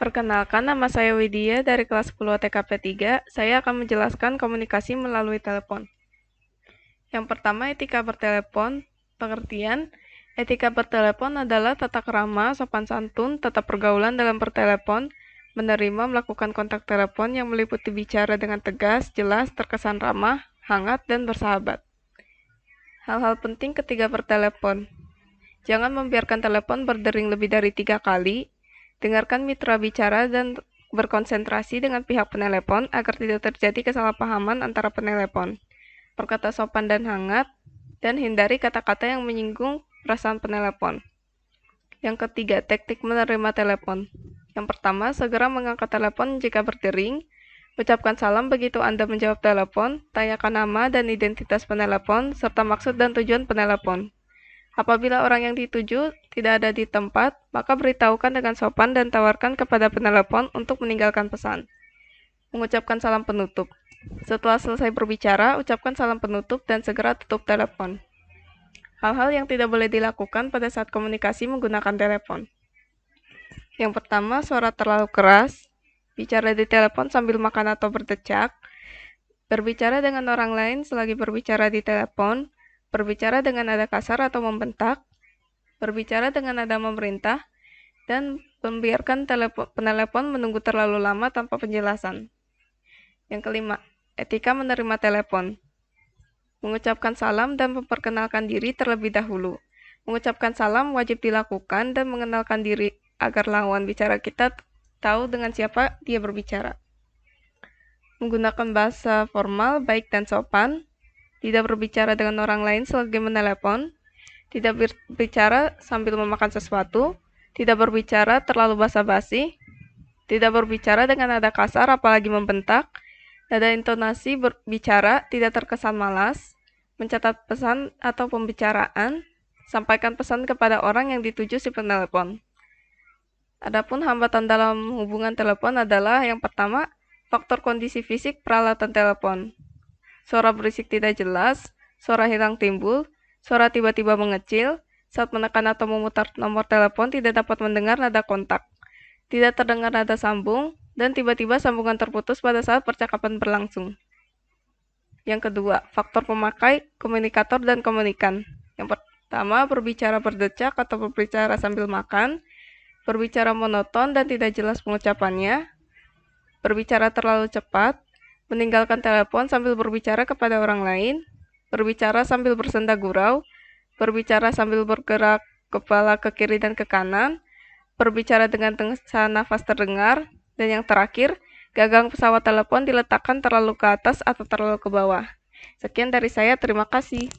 Perkenalkan, nama saya Widya dari kelas 10 TKP 3. Saya akan menjelaskan komunikasi melalui telepon. Yang pertama, etika bertelepon. Pengertian, etika bertelepon adalah tata krama, sopan santun, tata pergaulan dalam bertelepon, menerima melakukan kontak telepon yang meliputi bicara dengan tegas, jelas, terkesan ramah, hangat, dan bersahabat. Hal-hal penting ketika bertelepon. Jangan membiarkan telepon berdering lebih dari 3 kali. Dengarkan mitra bicara dan berkonsentrasi dengan pihak penelepon agar tidak terjadi kesalahpahaman antara penelepon. Berkata sopan dan hangat, dan hindari kata-kata yang menyinggung perasaan penelepon. Yang ketiga, teknik menerima telepon. Yang pertama, segera mengangkat telepon jika berdering. Ucapkan salam begitu Anda menjawab telepon. Tanyakan nama dan identitas penelepon, serta maksud dan tujuan penelepon. Apabila orang yang dituju tidak ada di tempat, maka beritahukan dengan sopan dan tawarkan kepada penelepon untuk meninggalkan pesan. Mengucapkan salam penutup. Setelah selesai berbicara, ucapkan salam penutup dan segera tutup telepon. Hal-hal yang tidak boleh dilakukan pada saat komunikasi menggunakan telepon. Yang pertama, suara terlalu keras, bicara di telepon sambil makan atau berdecak, berbicara dengan orang lain selagi berbicara di telepon, berbicara dengan nada kasar atau membentak, berbicara dengan nada memerintah, dan membiarkan penelepon menunggu terlalu lama tanpa penjelasan. Yang kelima, etika menerima telepon. Mengucapkan salam dan memperkenalkan diri terlebih dahulu. Mengucapkan salam wajib dilakukan dan mengenalkan diri agar lawan bicara kita tahu dengan siapa dia berbicara. Menggunakan bahasa formal, baik dan sopan. Tidak berbicara dengan orang lain selagi menelepon, tidak berbicara sambil memakan sesuatu, tidak berbicara terlalu basa-basi, tidak berbicara dengan nada kasar apalagi membentak, nada intonasi berbicara tidak terkesan malas, mencatat pesan atau pembicaraan, sampaikan pesan kepada orang yang dituju si penelepon. Adapun hambatan dalam hubungan telepon adalah yang pertama, faktor kondisi fisik peralatan telepon. Suara berisik tidak jelas, suara hilang timbul, suara tiba-tiba mengecil, saat menekan atau memutar nomor telepon tidak dapat mendengar nada kontak, tidak terdengar nada sambung, dan tiba-tiba sambungan terputus pada saat percakapan berlangsung. Yang kedua, faktor pemakai, komunikator, dan komunikan. Yang pertama, berbicara berdecak atau berbicara sambil makan, berbicara monoton dan tidak jelas pengucapannya, berbicara terlalu cepat, meninggalkan telepon sambil berbicara kepada orang lain, berbicara sambil bersenda gurau, berbicara sambil bergerak kepala ke kiri dan ke kanan, berbicara dengan hembusan nafas terdengar, dan yang terakhir, gagang pesawat telepon diletakkan terlalu ke atas atau terlalu ke bawah. Sekian dari saya, terima kasih.